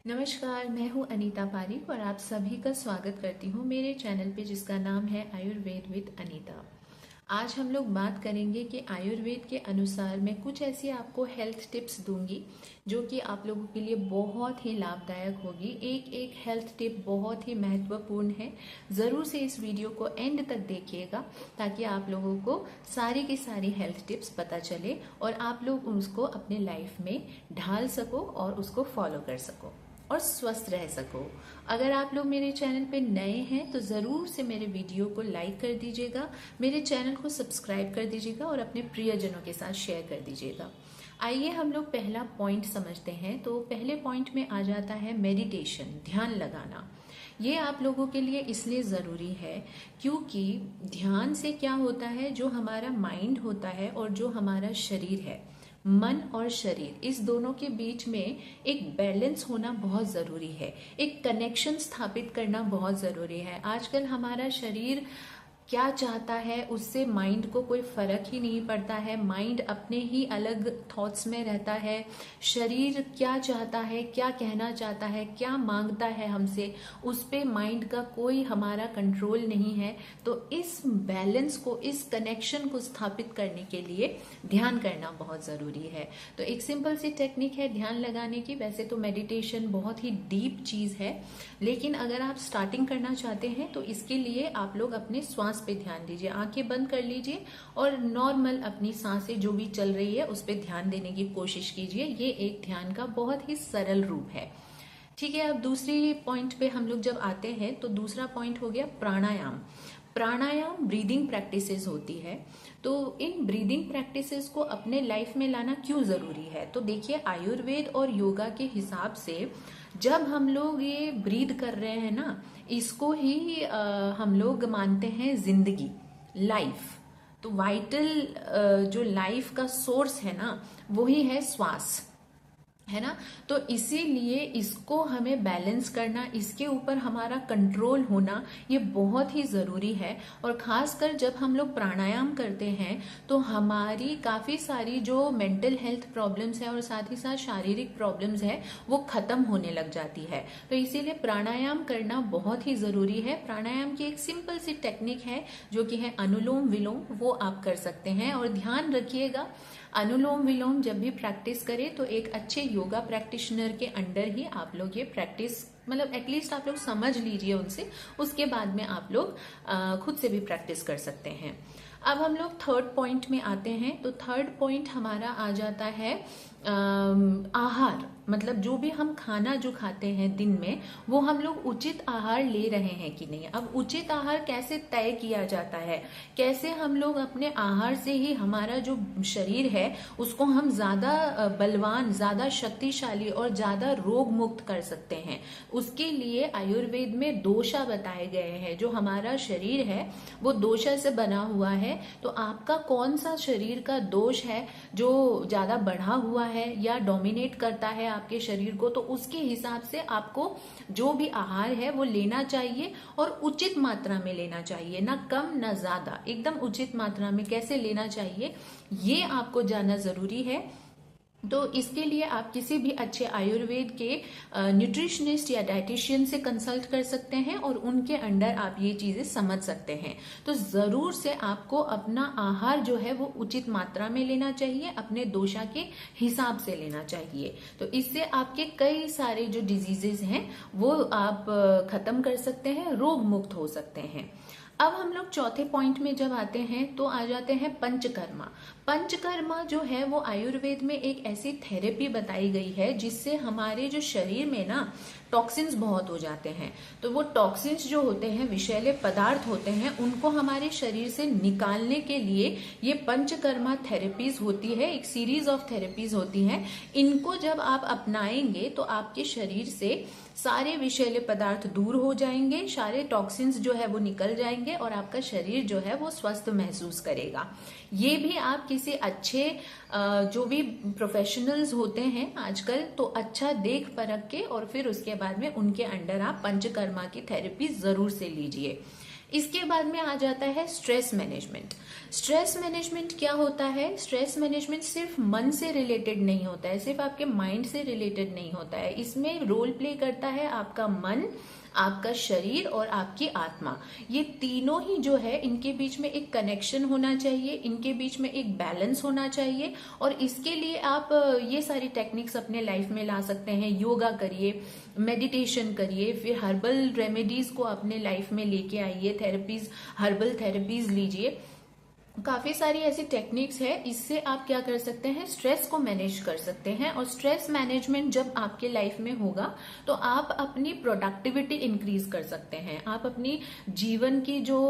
नमस्कार, मैं हूं अनीता पारीक और आप सभी का स्वागत करती हूं मेरे चैनल पे जिसका नाम है आयुर्वेद विद अनीता। आज हम लोग बात करेंगे कि आयुर्वेद के अनुसार मैं कुछ ऐसी आपको हेल्थ टिप्स दूंगी जो कि आप लोगों के लिए बहुत ही लाभदायक होगी। एक एक हेल्थ टिप बहुत ही महत्वपूर्ण है। ज़रूर से इस वीडियो को एंड तक देखिएगा ताकि आप लोगों को सारी की सारी हेल्थ टिप्स पता चले और आप लोग उसको अपने लाइफ में ढाल सको और उसको फॉलो कर सको और स्वस्थ रह सको। अगर आप लोग मेरे चैनल पे नए हैं तो ज़रूर से मेरे वीडियो को लाइक कर दीजिएगा, मेरे चैनल को सब्सक्राइब कर दीजिएगा और अपने प्रियजनों के साथ शेयर कर दीजिएगा। आइए हम लोग पहला पॉइंट समझते हैं। तो पहले पॉइंट में आ जाता है मेडिटेशन, ध्यान लगाना। ये आप लोगों के लिए इसलिए ज़रूरी है क्योंकि ध्यान से क्या होता है, जो हमारा माइंड होता है और जो हमारा शरीर है, मन और शरीर, इस दोनों के बीच में एक बैलेंस होना बहुत ज़रूरी है। एक कनेक्शन स्थापित करना बहुत ज़रूरी है। आजकल हमारा शरीर क्या चाहता है उससे माइंड को कोई फर्क ही नहीं पड़ता है। माइंड अपने ही अलग थॉट्स में रहता है। शरीर क्या चाहता है, क्या कहना चाहता है, क्या मांगता है हमसे, उस पे माइंड का कोई हमारा कंट्रोल नहीं है। तो इस बैलेंस को, इस कनेक्शन को स्थापित करने के लिए ध्यान करना बहुत ज़रूरी है। तो एक सिंपल सी टेक्निक है ध्यान लगाने की। वैसे तो मेडिटेशन बहुत ही डीप चीज़ है, लेकिन अगर आप स्टार्टिंग करना चाहते हैं तो इसके लिए आप लोग अपने श्वास पे ध्यान दीजिए। आंखें बंद कर लीजिए और नॉर्मल अपनी सांसें जो भी चल रही है उस पे ध्यान देने की कोशिश कीजिए। ये एक ध्यान का बहुत ही सरल रूप है। ठीक है, अब दूसरी पॉइंट पे हम लोग जब आते हैं तो दूसरा पॉइंट हो गया प्राणायाम। प्राणायाम ब्रीदिंग प्रैक्टिसेस होती है। तो इन ब्रीदिंग प्रैक्टिसेस को अपने लाइफ में लाना क्यों जरूरी है? तो देखिए, आयुर्वेद और योगा के हिसाब से जब हम लोग ये ब्रीद कर रहे हैं ना, इसको ही हम लोग मानते हैं जिंदगी, लाइफ। तो वाइटल जो लाइफ का सोर्स है ना, वही है श्वास, है ना। तो इसीलिए इसको हमें बैलेंस करना, इसके ऊपर हमारा कंट्रोल होना, ये बहुत ही ज़रूरी है। और खासकर जब हम लोग प्राणायाम करते हैं तो हमारी काफ़ी सारी जो मेंटल हेल्थ प्रॉब्लम्स है और साथ ही साथ शारीरिक प्रॉब्लम्स है वो ख़त्म होने लग जाती है। तो इसीलिए प्राणायाम करना बहुत ही ज़रूरी है। प्राणायाम की एक सिंपल सी टेक्निक है जो कि है अनुलोम विलोम, वो आप कर सकते हैं। और ध्यान रखिएगा, अनुलोम विलोम जब भी प्रैक्टिस करें तो एक अच्छे योगा प्रैक्टिशनर के अंडर ही आप लोग ये प्रैक्टिस, मतलब एटलीस्ट आप लोग समझ लीजिए उनसे, उसके बाद में आप लोग खुद से भी प्रैक्टिस कर सकते हैं। अब हम लोग थर्ड पॉइंट में आते हैं। तो थर्ड पॉइंट हमारा आ जाता है आहार। मतलब जो भी हम खाना जो खाते हैं दिन में, वो हम लोग उचित आहार ले रहे हैं कि नहीं। अब उचित आहार कैसे तय किया जाता है, कैसे हम लोग अपने आहार से ही हमारा जो शरीर है उसको हम ज्यादा बलवान, ज्यादा शक्तिशाली और ज्यादा रोग मुक्त कर सकते हैं, उसके लिए आयुर्वेद में दोषा बताए गए हैं। जो हमारा शरीर है वो दोषा से बना हुआ है। तो आपका कौन सा शरीर का दोष है जो ज्यादा बढ़ा हुआ है या डोमिनेट करता है आपके शरीर को, तो उसके हिसाब से आपको जो भी आहार है वो लेना चाहिए और उचित मात्रा में लेना चाहिए, ना कम ना ज्यादा, एकदम उचित मात्रा में कैसे लेना चाहिए ये आपको जानना जरूरी है। तो इसके लिए आप किसी भी अच्छे आयुर्वेद के न्यूट्रिशनिस्ट या डाइटिशियन से कंसल्ट कर सकते हैं और उनके अंडर आप ये चीजें समझ सकते हैं। तो जरूर से आपको अपना आहार जो है वो उचित मात्रा में लेना चाहिए, अपने दोषा के हिसाब से लेना चाहिए। तो इससे आपके कई सारे जो डिजीजेस हैं वो आप खत्म कर सकते हैं, रोग मुक्त हो सकते हैं। अब हम लोग चौथे पॉइंट में जब आते हैं तो आ जाते हैं पंचकर्मा। पंचकर्मा जो है वो आयुर्वेद में एक ऐसी थेरेपी बताई गई है जिससे हमारे जो शरीर में ना टॉक्सिन्स बहुत हो जाते हैं। तो वो टॉक्सिन्स जो होते हैं, विषैले पदार्थ होते हैं, उनको हमारे शरीर से निकालने के लिए ये पंचकर्मा थेरेपीज होती है, एक सीरीज ऑफ थेरेपीज होती हैं। इनको जब आप अपनाएंगे तो आपके शरीर से सारे विषैले पदार्थ दूर हो जाएंगे, सारे टॉक्सिन्स जो है वो निकल जाएंगे और आपका शरीर जो है वो स्वस्थ महसूस करेगा। ये भी आप किसी अच्छे जो भी प्रोफेशनल्स होते हैं आजकल, तो अच्छा देख परख के और फिर उसके बाद में उनके अंडर आप पंचकर्मा की थेरेपी जरूर से लीजिए। इसके बाद में आ जाता है स्ट्रेस मैनेजमेंट। स्ट्रेस मैनेजमेंट क्या होता है? स्ट्रेस मैनेजमेंट सिर्फ मन से रिलेटेड नहीं होता है, सिर्फ आपके माइंड से रिलेटेड नहीं होता है। इसमें रोल प्ले करता है आपका मन, आपका शरीर और आपकी आत्मा। ये तीनों ही जो है, इनके बीच में एक कनेक्शन होना चाहिए, इनके बीच में एक बैलेंस होना चाहिए। और इसके लिए आप ये सारी टेक्निक्स अपने लाइफ में ला सकते हैं। योगा करिए, मेडिटेशन करिए, फिर हर्बल रेमेडीज को अपने लाइफ में लेके आइए, थेरेपीज, हर्बल थेरेपीज लीजिए। काफी सारी ऐसी टेक्निक्स है, इससे आप क्या कर सकते हैं, स्ट्रेस को मैनेज कर सकते हैं। और स्ट्रेस मैनेजमेंट जब आपके लाइफ में होगा तो आप अपनी प्रोडक्टिविटी इंक्रीज कर सकते हैं। आप अपनी जीवन की जो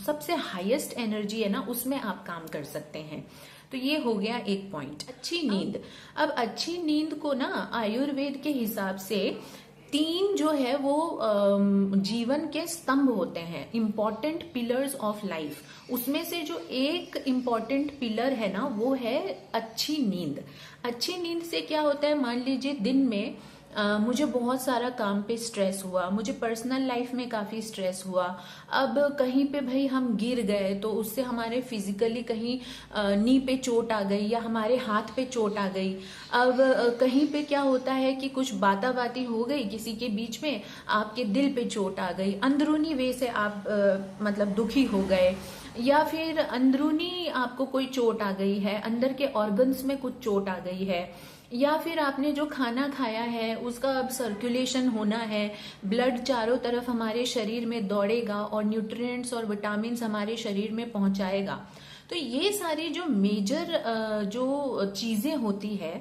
सबसे हाईएस्ट एनर्जी है ना, उसमें आप काम कर सकते हैं। तो ये हो गया एक पॉइंट। अच्छी नींद। अब अच्छी नींद को ना आयुर्वेद के हिसाब से 3 जो है वो जीवन के स्तंभ होते हैं, इंपॉर्टेंट पिलर्स ऑफ लाइफ। उसमें से जो एक इंपॉर्टेंट पिलर है ना, वो है अच्छी नींद। अच्छी नींद से क्या होता है, मान लीजिए दिन में मुझे बहुत सारा काम पे स्ट्रेस हुआ, मुझे पर्सनल लाइफ में काफी स्ट्रेस हुआ। अब कहीं पे भाई हम गिर गए तो उससे हमारे फिजिकली कहीं नी पे चोट आ गई या हमारे हाथ पे चोट आ गई। अब कहीं पे क्या होता है कि कुछ बाताबाती हो गई किसी के बीच में, आपके दिल पे चोट आ गई, अंदरूनी वे से आप मतलब दुखी हो गए, या फिर अंदरूनी आपको कोई चोट आ गई है, अंदर के ऑर्गन्स में कुछ चोट आ गई है, या फिर आपने जो खाना खाया है उसका अब सर्कुलेशन होना है, ब्लड चारों तरफ हमारे शरीर में दौड़ेगा और न्यूट्रिएंट्स और विटामिन हमारे शरीर में पहुंचाएगा। तो ये सारी जो मेजर जो चीजें होती है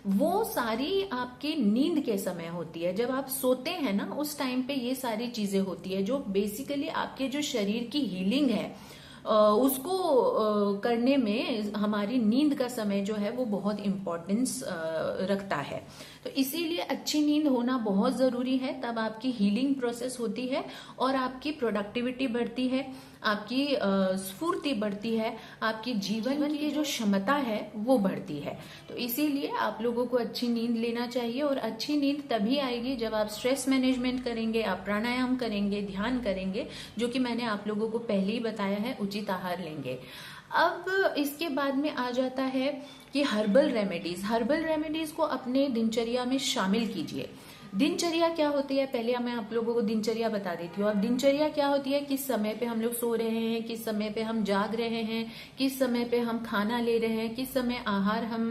वो सारी आपकी नींद के समय होती है। जब आप सोते हैं ना, उस टाइम पे ये सारी चीजें होती है, जो बेसिकली आपके जो शरीर की हीलिंग है उसको करने में हमारी नींद का समय जो है वो बहुत इम्पोर्टेंस रखता है। तो इसीलिए अच्छी नींद होना बहुत जरूरी है, तब आपकी हीलिंग प्रोसेस होती है और आपकी प्रोडक्टिविटी बढ़ती है, आपकी स्फूर्ति बढ़ती है, आपकी जीवन की जो क्षमता है वो बढ़ती है। तो इसीलिए आप लोगों को अच्छी नींद लेना चाहिए। और अच्छी नींद तभी आएगी जब आप स्ट्रेस मैनेजमेंट करेंगे, आप प्राणायाम करेंगे, ध्यान करेंगे, जो कि मैंने आप लोगों को पहले ही बताया है, उचित आहार लेंगे। अब इसके बाद में आ जाता है कि हर्बल रेमेडीज। हर्बल रेमेडीज को अपने दिनचर्या में शामिल कीजिए। दिनचर्या क्या होती है, पहले मैं आप लोगों को दिनचर्या बता देती हूँ। अब दिनचर्या क्या होती है, किस समय पे हम लोग सो रहे हैं, किस समय पे हम जाग रहे हैं, किस समय पे हम खाना ले रहे हैं, किस समय आहार हम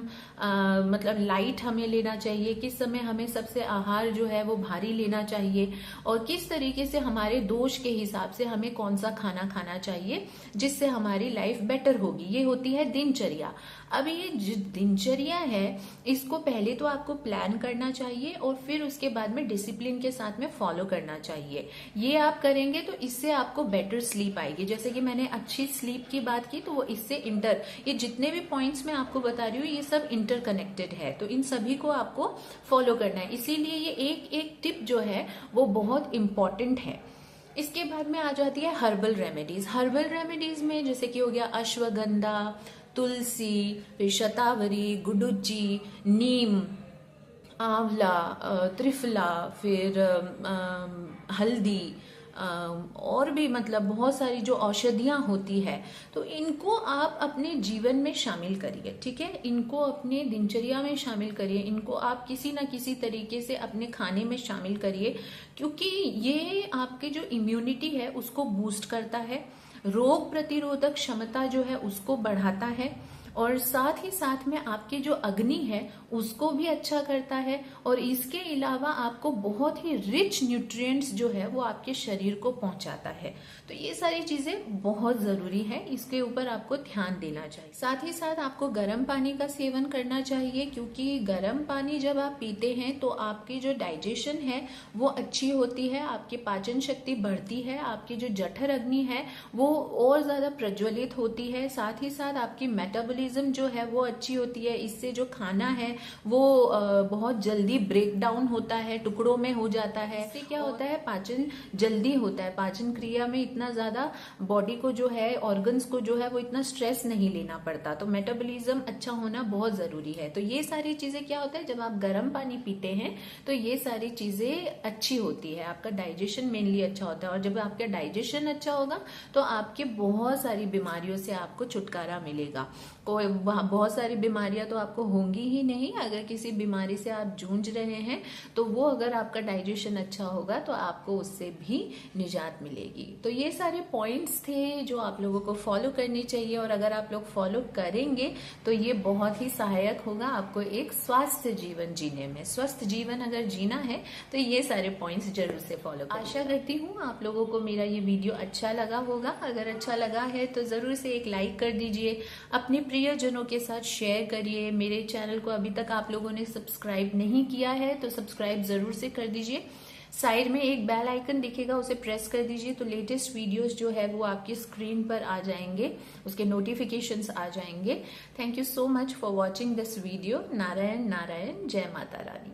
मतलब लाइट हमें लेना चाहिए, किस समय हमें सबसे आहार जो है वो भारी लेना चाहिए, और किस तरीके से हमारे दोष के हिसाब से हमें कौन सा खाना खाना चाहिए जिससे हमारी लाइफ बेटर होगी। ये होती है दिनचर्या। अब ये जो दिनचर्या है इसको पहले तो आपको प्लान करना चाहिए और फिर उसके बाद में डिसिप्लिन के साथ में फॉलो करना चाहिए। ये आप करेंगे तो इससे आपको बेटर स्लीप आएगी। जैसे कि मैंने अच्छी स्लीप की बात की, तो वो इससे ये जितने भी पॉइंट्स मैं आपको बता रही हूँ ये सब इंटरकनेक्टेड है, तो इन सभी को आपको फॉलो करना है। इसीलिए ये एक एक टिप जो है वो बहुत इंपॉर्टेंट है। इसके बाद में आ जाती है हर्बल रेमेडीज। हर्बल रेमेडीज में जैसे कि हो गया अश्वगंधा, तुलसी, फिर शतावरी, गुडुची, नीम, आंवला, त्रिफला, फिर हल्दी, और भी मतलब बहुत सारी जो औषधियां होती है, तो इनको आप अपने जीवन में शामिल करिए। ठीक है, इनको अपने दिनचर्या में शामिल करिए, इनको आप किसी ना किसी तरीके से अपने खाने में शामिल करिए, क्योंकि ये आपके जो इम्यूनिटी है उसको बूस्ट करता है, रोग प्रतिरोधक क्षमता जो है उसको बढ़ाता है, और साथ ही साथ में आपकी जो अग्नि है उसको भी अच्छा करता है, और इसके अलावा आपको बहुत ही रिच न्यूट्रिएंट्स जो है वो आपके शरीर को पहुंचाता है। तो ये सारी चीजें बहुत जरूरी है, इसके ऊपर आपको ध्यान देना चाहिए। साथ ही साथ आपको गर्म पानी का सेवन करना चाहिए, क्योंकि गर्म पानी जब आप पीते हैं तो आपकी जो डाइजेशन है वो अच्छी होती है, आपकी पाचन शक्ति बढ़ती है, आपकी जो जठर अग्नि है वो और ज्यादा प्रज्वलित होती है, साथ ही साथ आपकी मेटाबॉलिज्म मेटाबॉलिज्म जो है वो अच्छी होती है। इससे जो खाना है वो बहुत जल्दी ब्रेक डाउन होता है, टुकड़ों में हो जाता है। इससे क्या होता है, पाचन जल्दी होता है, पाचन क्रिया में इतना ज्यादा बॉडी को जो है, ऑर्गन्स को जो है वो इतना स्ट्रेस नहीं लेना पड़ता। तो मेटाबॉलिज्म अच्छा होना बहुत जरूरी है। तो ये सारी चीजें क्या होता है, जब आप गर्म पानी पीते हैं तो ये सारी चीजें अच्छी होती है, आपका डाइजेशन मेनली अच्छा होता है। और जब आपका डाइजेशन अच्छा होगा तो आपके बहुत सारी बीमारियों से आपको छुटकारा मिलेगा। कोई बहुत सारी बीमारियां तो आपको होंगी ही नहीं। अगर किसी बीमारी से आप जूझ रहे हैं तो वो अगर आपका डाइजेशन अच्छा होगा तो आपको उससे भी निजात मिलेगी। तो ये सारे पॉइंट्स थे जो आप लोगों को फॉलो करनी चाहिए, और अगर आप लोग फॉलो करेंगे तो ये बहुत ही सहायक होगा आपको एक स्वस्थ जीवन जीने में। स्वस्थ जीवन अगर जीना है तो ये सारे पॉइंट्स जरूर से फॉलो करें। आशा करती हूँ आप लोगों को मेरा ये वीडियो अच्छा लगा होगा। अगर अच्छा लगा है तो जरूर से एक लाइक कर दीजिए, अपने प्रियजनों के साथ शेयर करिए। मेरे चैनल को अभी तक आप लोगों ने सब्सक्राइब नहीं किया है तो सब्सक्राइब जरूर से कर दीजिए। साइड में एक बेल आइकन दिखेगा, उसे प्रेस कर दीजिए तो लेटेस्ट वीडियोस जो है वो आपकी स्क्रीन पर आ जाएंगे, उसके नोटिफिकेशंस आ जाएंगे। Thank you so much for watching this video. Narayan Narayan, जय माता रानी।